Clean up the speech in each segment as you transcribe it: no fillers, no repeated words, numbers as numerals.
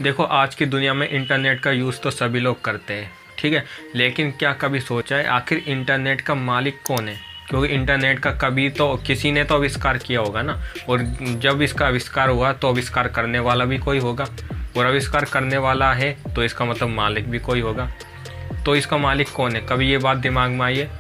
देखो, आज की दुनिया में इंटरनेट का यूज़ तो सभी लोग करते हैं, ठीक है। लेकिन क्या कभी सोचा है आखिर इंटरनेट का मालिक कौन है? क्योंकि इंटरनेट का कभी तो किसी ने तो आविष्कार किया होगा ना। और जब इसका आविष्कार हुआ तो आविष्कार करने वाला भी कोई होगा, और आविष्कार करने वाला है तो इसका मतलब मालिक भी कोई होगा। तो इसका मालिक कौन है? कभी ये बात दिमाग में आई है?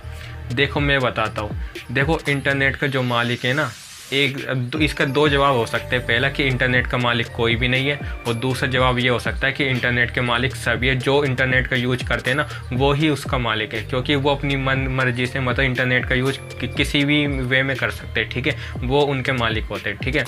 देखो, मैं बताता हूँ। देखो, इंटरनेट का जो मालिक है ना, इसका दो जवाब हो सकते हैं। पहला कि इंटरनेट का मालिक कोई भी नहीं है, और दूसरा जवाब ये हो सकता है कि इंटरनेट के मालिक सभी है। जो इंटरनेट का यूज करते हैं ना, वो ही उसका मालिक है, क्योंकि वो अपनी मन मर्जी से मतलब इंटरनेट का यूज किसी भी वे में कर सकते हैं, ठीक है। वो उनके मालिक होते हैं, ठीक है।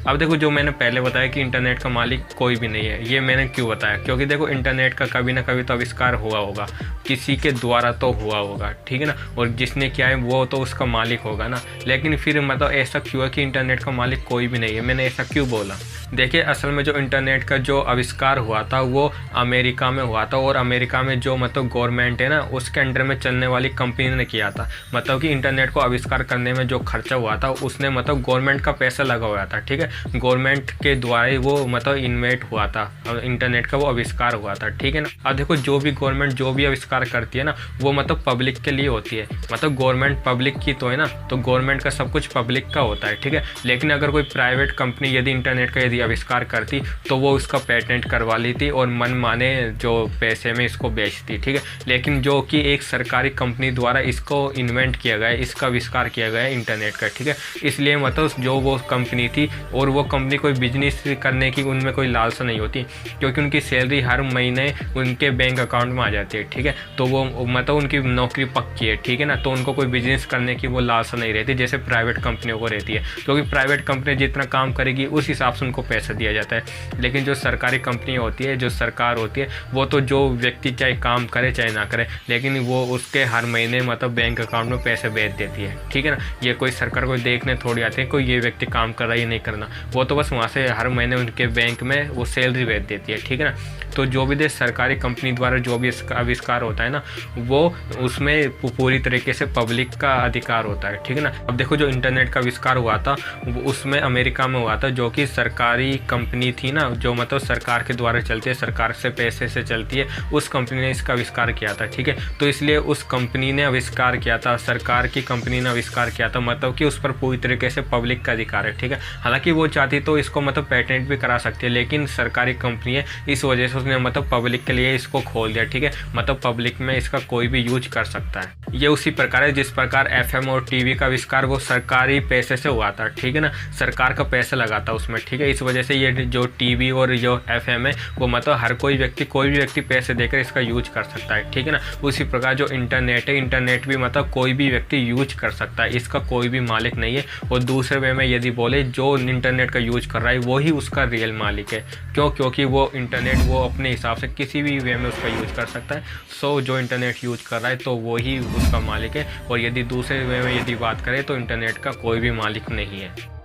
अब देखो, जो मैंने पहले बताया कि इंटरनेट का मालिक कोई भी नहीं है, ये मैंने क्यों बताया? क्योंकि देखो, इंटरनेट का कभी ना कभी तो आविष्कार हुआ होगा, किसी के द्वारा तो हुआ होगा, ठीक है ना। और जिसने किया है वो तो उसका मालिक होगा ना। लेकिन फिर मतलब ऐसा क्यों है कि इंटरनेट का मालिक कोई भी नहीं है? मैंने ऐसा क्यों बोला? देखिए, असल में जो इंटरनेट का जो आविष्कार हुआ था वो अमेरिका में हुआ था, और अमेरिका में जो मतलब गवर्नमेंट है ना, उसके अंडर में चलने वाली कंपनी ने किया था। मतलब कि इंटरनेट को आविष्कार करने में जो खर्चा हुआ था उसने मतलब गवर्नमेंट का पैसा लगा हुआ था, ठीक है। गवर्नमेंट के द्वारा ही वो मतलब इन्वेंट हुआ था, इंटरनेट का वो आविष्कार हुआ था, ठीक है ना। अब देखो, जो भी गवर्नमेंट जो भी आविष्कार करती है ना, वो मतलब पब्लिक के लिए होती है। मतलब गवर्नमेंट पब्लिक की तो है ना, तो गवर्नमेंट का सब कुछ पब्लिक का होता है, ठीक है। लेकिन अगर कोई प्राइवेट कंपनी यदि इंटरनेट का यदि आविष्कार करती तो वो उसका पेटेंट करवा ली थी और मन माने जो पैसे में इसको बेचती, ठीक है। लेकिन जो कि एक सरकारी कंपनी द्वारा इसको इन्वेंट किया गया है, इसका आविष्कार किया गया है इंटरनेट का, ठीक है। इसलिए मतलब जो वो कंपनी थी, और वो कंपनी कोई बिजनेस करने की उनमें कोई लालसा नहीं होती, क्योंकि उनकी सैलरी हर महीने उनके बैंक अकाउंट में आ जाती है, ठीक है। तो वो मतलब उनकी नौकरी पक्की है, ठीक है ना। तो उनको कोई बिजनेस करने की वो लालसा नहीं रहती जैसे प्राइवेट कंपनियों को रहती है, क्योंकि प्राइवेट कंपनी जितना काम करेगी उस हिसाब से उनको पैसा दिया जाता है। लेकिन जो सरकारी कंपनी होती है, जो सरकार होती है, वो तो जो व्यक्ति चाहे काम करे चाहे ना करे, लेकिन वो उसके हर महीने मतलब बैंक अकाउंट में पैसे भेज देती है, ठीक है ना। ये कोई सरकार को देखने थोड़ी आती है कोई ये व्यक्ति काम कर रहा है या नहीं करना, वो तो बस वहाँ से हर महीने उनके बैंक में वो सैलरी भेज देती है, ठीक है ना। तो जो भी देश सरकारी कंपनी द्वारा जो भी आविष्कार होता है ना, वो उसमें पूरी तरीके से पब्लिक का अधिकार होता है, ठीक है ना। अब देखो, जो इंटरनेट का आविष्कार हुआ था उसमें अमेरिका में हुआ था, जो कि सरकारी कंपनी थी ना, जो मतलब सरकार के द्वारा चलती है, सरकार से पैसे से चलती है, उस कंपनी ने इसका आविष्कार किया था, ठीक है। तो इसलिए उस कंपनी ने आविष्कार किया था, सरकार की कंपनी ने आविष्कार किया था, मतलब कि उस पर पूरी तरीके से पब्लिक का अधिकार है, ठीक है। हालांकि वो चाहती तो इसको मतलब पेटेंट भी करा सकती है, लेकिन सरकारी कंपनी है, इस वजह से उसने मतलब पब्लिक के लिए इसको खोल दिया, ठीक है। मतलब पब्लिक में इसका कोई भी यूज कर सकता है। ये उसी प्रकार है जिस प्रकार एफएम और टीवी का आविष्कार वो सरकारी पैसे से हुआ था, ठीक है ना। सरकार का पैसा लगा था उसमें, ठीक है। इस वजह से ये जो टीवी और जो एफएम है वो मतलब हर कोई भी व्यक्ति पैसे देकर इसका यूज कर सकता है, ठीक है ना। उसी प्रकार जो इंटरनेट है, इंटरनेट भी मतलब कोई भी व्यक्ति यूज कर सकता है, इसका कोई भी मालिक नहीं है। और दूसरे वे में यदि बोले, जो इंटरनेट का यूज कर रहा है वो ही उसका रियल मालिक है। क्यों? क्योंकि वो इंटरनेट वो अपने हिसाब से किसी भी वे में उसका यूज कर सकता है। सो जो इंटरनेट यूज कर रहा है तो वो ही उसका मालिक है। और यदि दूसरे वे में यदि बात करें तो इंटरनेट का कोई भी मालिक नहीं है।